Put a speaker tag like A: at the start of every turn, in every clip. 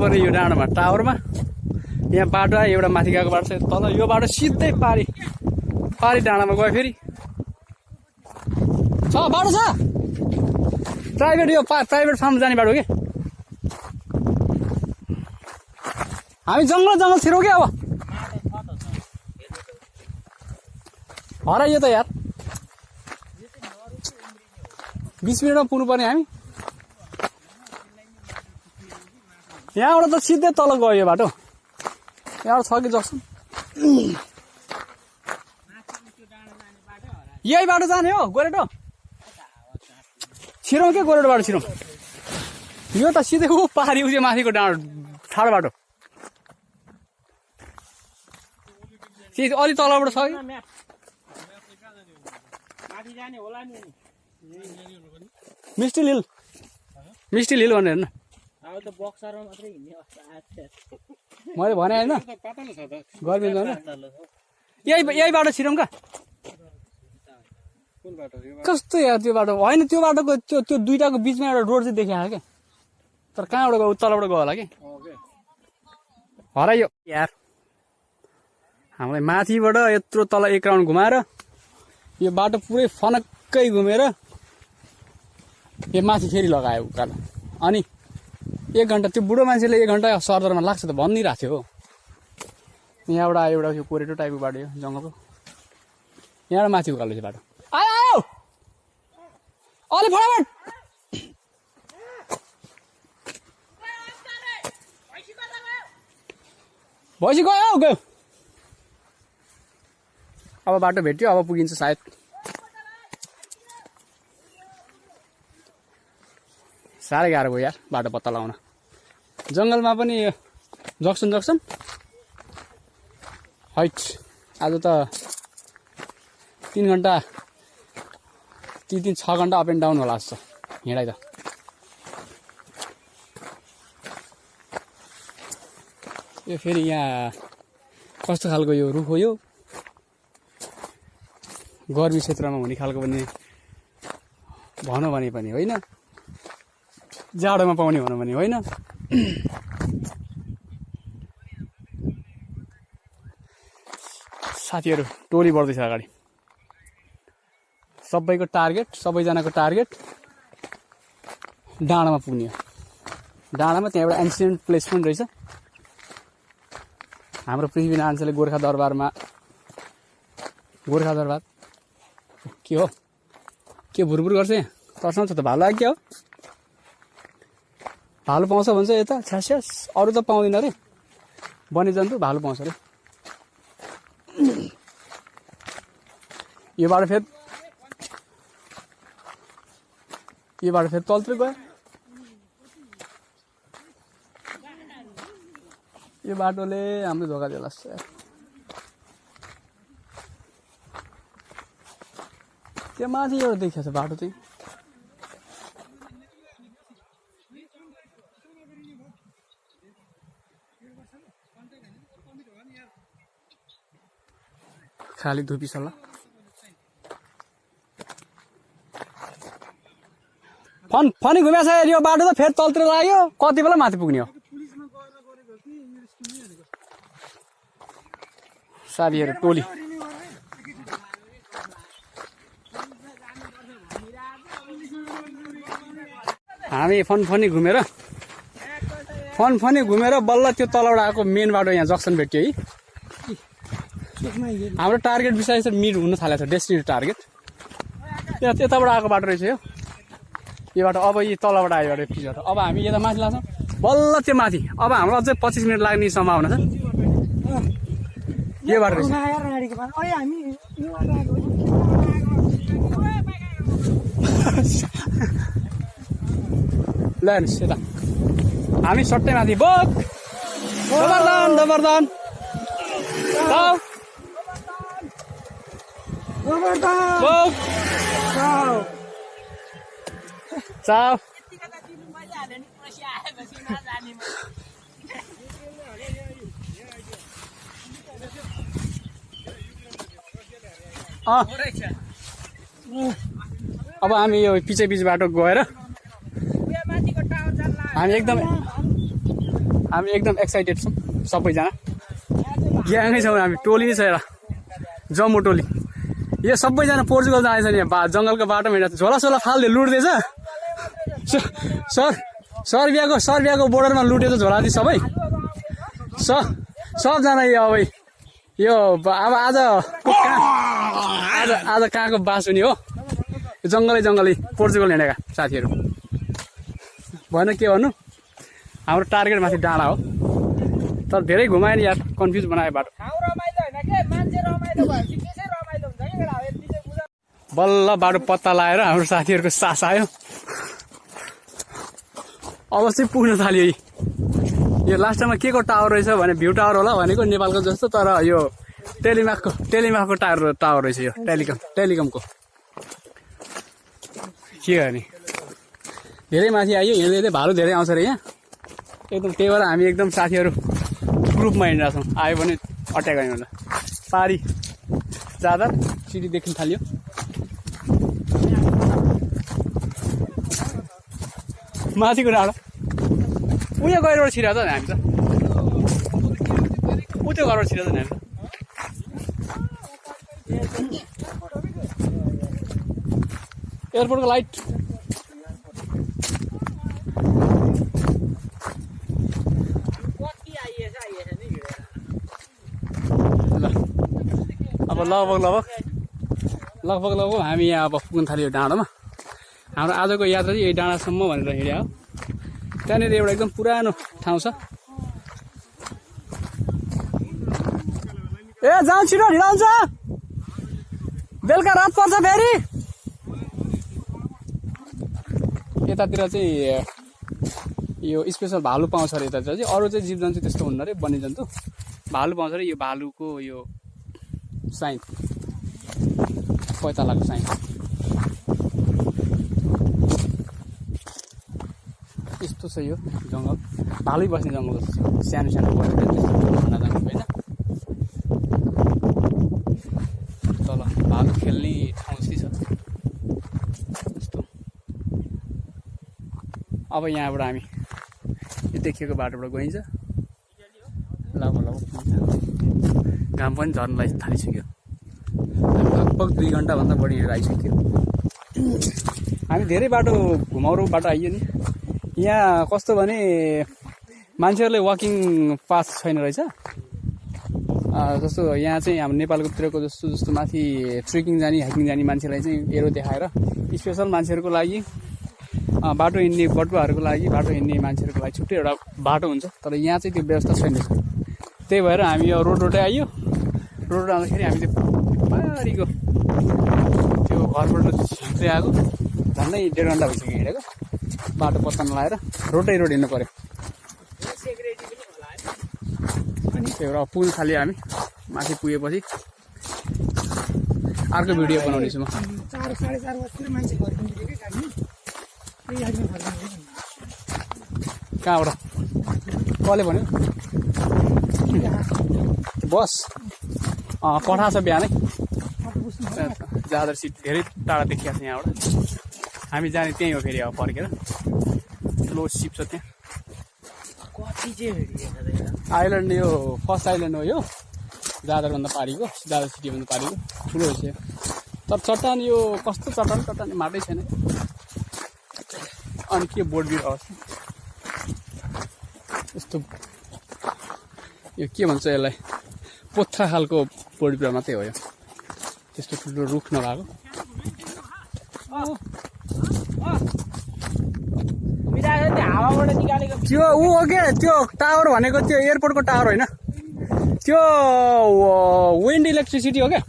A: पुग्नुपर्ने यो डाँडामा टावरमा। यहाँ बाटो आयो एउटा माथि गएको बाटो छ तल, यो बाटो सिधै पारी डाँडामा गयो। फेरि छ बाटो छ प्राइभेट, यो प्राइभेट फार्म जाने बाटो के। हामी जङ्गल छिरौँ क्या अब हराइयो त यार। 20 मिनटमा पुग्नुपर्ने हामी। यहाँबाट त सिधै तल गयो यो बाटो। यहाँबाट छ कि जक्सन यही बाटो जाने हो गोरेटो। छिरौँ के गोरेटो बाटो छिरौँ। यो त सिधै ऊ पारी उयो माथिको डाँडो ठाडो बाटो। अलि तलबाट छ कि मिस्टिल हिल भने हेर्न मैले भने होइन गर्मी जाने। यही बाटो छिरौँ का कस्तो यार त्यो बाटो होइन। त्यो बाटोको त्यो दुइटाको बिचमा एउटा रोड चाहिँ देखिएको क्या, तर कहाँबाट गयो तलबाट गयो होला कि हराइयो यार। हामीलाई माथिबाट यत्रो तल एक राउन्ड घुमाएर यो बाटो पुरै फनक्कै घुमेर यो माथि फेरि लगायो उकालो। अनि 1 घन्टा त्यो बुढो मान्छेले 1 घन्टा सरदरमा लाग्छ त भनिरहेको थियो हो। यहाँबाट आयो एउटा यो कोरेटो टाइपको बाटो, यो जङ्गलको यहाँबाट माथि उकालो चाहिँ बाटो आयो अलि फटाफट। भैँसी गयो गयो। अब बाटो भेट्यो, अब पुगिन्छ सायद। साह्रै गाह्रो भयो यार बाटो पत्ता लगाउन। जङ्गलमा पनि जक्सन हैट आज त 3 घन्टा 6 घन्टा अप एन्ड डाउन होला जस्तो हिँडाइ त। यो फेरि यहाँ कस्तो खालको यो रुख हो यो, गर्मी क्षेत्रमा हुने खालको पनि भनौँ भने पनि होइन, जाडोमा पाउने भनौँ भने होइन। साथीहरू टोली बढ्दैछ अगाडि। सबैजनाको टार्गेट डाँडामा पुग्ने हो। डाँडामा त्यहाँ एउटा एन्सियन्ट प्लेस पनि रहेछ। हाम्रो पृथ्वीनारायण शाहले गोर्खा दरबार के हो के भुरभुर गर्छ यहाँ तर्साउँछ त भालु आयो क्या हो। भालु पाउँछ भन्छ यता छ्यास अरू त पाउँदैन अरे, वन्यजन्तु भालु पाउँछ अरे। यो बाटो फेरि तलतिर गयो। यो बाटोले हाम्रो धोका दिला जस्तो यार। त्यो माथि एउटा देखिएको छ बाटो चाहिँ। खाली धुपी सल्ला फनी घुमेछ यो बाटो त फेरि तलतिर लाग्यो। कति बेला माथि पुग्ने हो साथीहरू टोली। हामी फनी घुमेर बल्ल त्यो तलबाट आएको मेन बाटो यहाँ जक्सन भेट्यो है। हाम्रो टार्गेट बिस्तारै मिट हुन थालेको छ, डेस्टिनेसन टार्गेट यताबाट आएको बाटो रहेछ यो बाटो। अब यी तलबाट आयो अरे पिछबाट। अब हामी यता माथि लाग्छौँ बल्ल त्यो माथि। अब हाम्रो अझै 25 मिनट लाग्ने सम्भावना छ। यो बाटो रहेछ ल हेर्नुहोस् यता हामी सट्टै माथि बोक दबरदान चाउ अब हामी यो पिछे बाटो गएर हामी हामी एकदम एक्साइटेड छौँ सबैजना ग्याङै छौँ हामी टोली नै छ एउटा जम्मू टोली यो सबैजना पोर्चुगल जाँदैछ नि जङ्गलको बाटोमा हिँड्छ झोलासोला फाल्दै लुट्दैछ सर्बियाको बोर्डरमा लुटेछ झोलादी सबै सबजना यो अब यो अब आज कहाँको बास हुने हो जङ्गलै पोर्चुगल हिँडेका साथीहरू भएन के भन्नु हाम्रो टार्गेट माथि डाँडा हो तर धेरै घुमायो नि यार कन्फ्युज बनायो बाटो बल्ल बाटो पत्ता लगाएर हाम्रो साथीहरूको सास आयो अवश्य पुग्न थाल्यो यो लास्टमा के को टावर रहेछ भने भ्यू टावर होला भनेको नेपालको जस्तो तर यो टेलिमार्कको टावर रहेछ यो टेलिकमको के गर्ने धेरै माथि आयो हिँड्दै भालु धेरै आउँछ अरे यहाँ एकदम त्यही भएर हामी एकदम साथीहरू ग्रुपमा हिँडिरहेको छौँ आयो भने अट्याक गयौँ होला पारी जाँदा सिटी देख्न थाल्यो माथिको डाँडा उयो गएर छिराउँछ नि हामी त त्यो गरेर छिराउँछ नि हामी एयरपोर्टको लाइट अब लगभग हामी यहाँ अब पुग्न थाल्यो डाँडामा हाम्रो आजको यात्रा चाहिँ यही डाँडासम्म भनेर हिँड्यो हो त्यहाँनिर एउटा एकदम पुरानो ठाउँ छ ए जाउँ छिटो ढिलाउँछ बेलुका रात पर्छ फेरि यतातिर चाहिँ यो स्पेसल भालु पाउँछ अरे यतातिर चाहिँ अरू चाहिँ जीव जन्तु त्यस्तो हुन्न अरे वन्यजन्तु भालु पाउँछ अरे यो भालुको यो साइन पैतालाको साइन यस्तो छ यो जङ्गल भालु बस्ने जङ्गल जस्तो छ सानो सानो भयो खाना जङ्गल होइन तल भालु खेल्ने ठाउँ चाहिँ छ यस्तो अब यहाँबाट हामी यो देखिएको बाटोबाट गइन्छ लगभग घाम पनि झर्नलाई थालिसक्यो लगभग 2 घन्टाभन्दा बढी हिँडेर आइसक्यो हामी धेरै बाटो घुमाउरो बाटो आइयो नि यहाँ कस्तो भने मान्छेहरूले वाकिङ पास छैन रहेछ जस्तो यहाँ चाहिँ हाम्रो नेपालकोतिरको जस्तो माथि ट्रेकिङ जाने हाइकिङ जाने मान्छेलाई चाहिँ एरो देखाएर स्पेसल मान्छेहरूको लागि बाटो हिँड्ने बटुवाहरूको लागि बाटो हिँड्ने मान्छेहरूको लागि छुट्टै एउटा बाटो हुन्छ तर यहाँ चाहिँ त्यो व्यवस्था छैन त्यही भएर हामी यो रोडै आइयो रोड आउँदाखेरि हामी त्यो पारीको त्यो घरबाट छिट्दै आएको झन्डै 1.5 घन्टा भइसक्यो हिँडेको बाटो पत्ता नलाएर रोड हिँड्नु पर्यो अनि त्यो एउटा पुग्न थाल्यो हामी माथि पुगेपछि अर्को भिडियो बनाउनेछु म कहाँबाट कसले भन्यो बस पठा छ बिहानै जाँदा सिट धेरै टाढा देखिएको छ यहाँबाट हामी जाने त्यहीँ हो फेरि अब फर्केर ठुलो सिप छ त्यहाँ आइल्यान्ड यो फर्स्ट आइल्यान्ड हो यो जाँदाभन्दा पारीको जाँदा सिटीभन्दा पारीको ठुलो रहेछ तर चट्टान यो कस्तो चट्टान माटै छैन अनि के बोर्ड बिर आउँछ यस्तो यो के भन्छ यसलाई पोथ्रा खालको बोर्ड बिरुवा मात्रै हो यो त्यस्तो ठुलो रुख नभएको त्यो ऊ हो के त्यो टावर भनेको त्यो एयरपोर्टको टावर होइन त्यो विन्ड इलेक्ट्रिसिटी हो क्या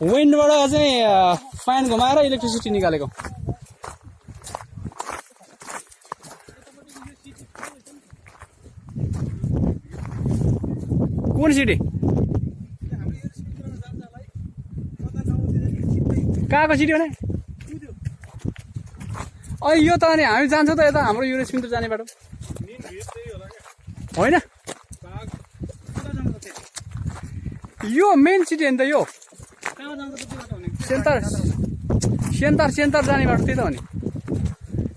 A: विन्डबाट चाहिँ फ्यान घुमाएर इलेक्ट्रिसिटी निकालेको कुन सिटी कहाँको सिटी भने यो त अनि हामी जान्छौँ त यता हाम्रो युरोस्पिन त जाने बाटो होइन यो मेन सिटी हो नि त यो सेन्टर जाने बाटो त्यही त हो नि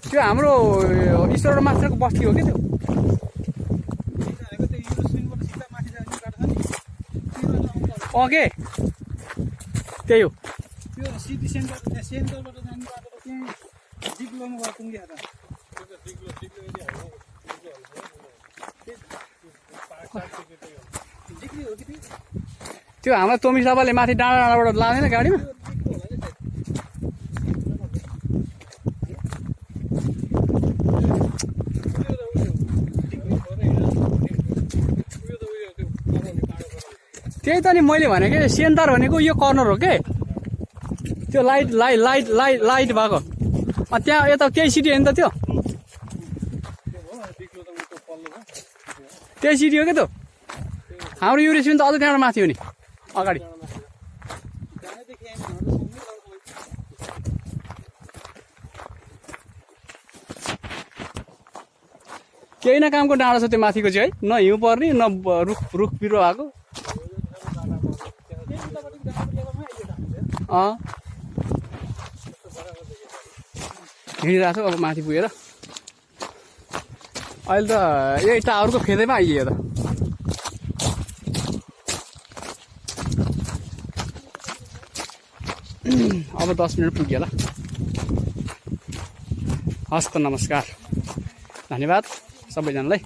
A: त्यो हाम्रो ईश्वर मास्टरको बस्ती हो कि त्यो के त्यही हो
B: त्यो सिटी सेन्टरबाट जाने बाटो त त्यहीँ डिग्लोमा गएर पुग्यो त डिग्री हो कि
A: त्यो हाम्रो टोमी सापाले माथि डाँडा डाँडाबाट लाँदैन गाडीमा त्यही त नि मैले भनेको सेन्टर भनेको यो कर्नर हो के त्यो light light light light light भएको त्यहाँ यता त्यही सिटी हो नि त त्यो त्यही सिटी हो क्या त्यो हाम्रो यो रेस्टुरेन्ट त अझै त्यहाँबाट माथि हो नि अगाडि केही न कामको डाँडा छ त्यो माथिको चाहिँ है न हिउँ पर्ने न रुख बिरुवा भएको हिँडिरहेको छ अब माथि पुगेर अहिले त यही टावरको फेदैमा आइयो त अब 10 मिनट पुग्यो होला हस् त नमस्कार धन्यवाद सबैजनालाई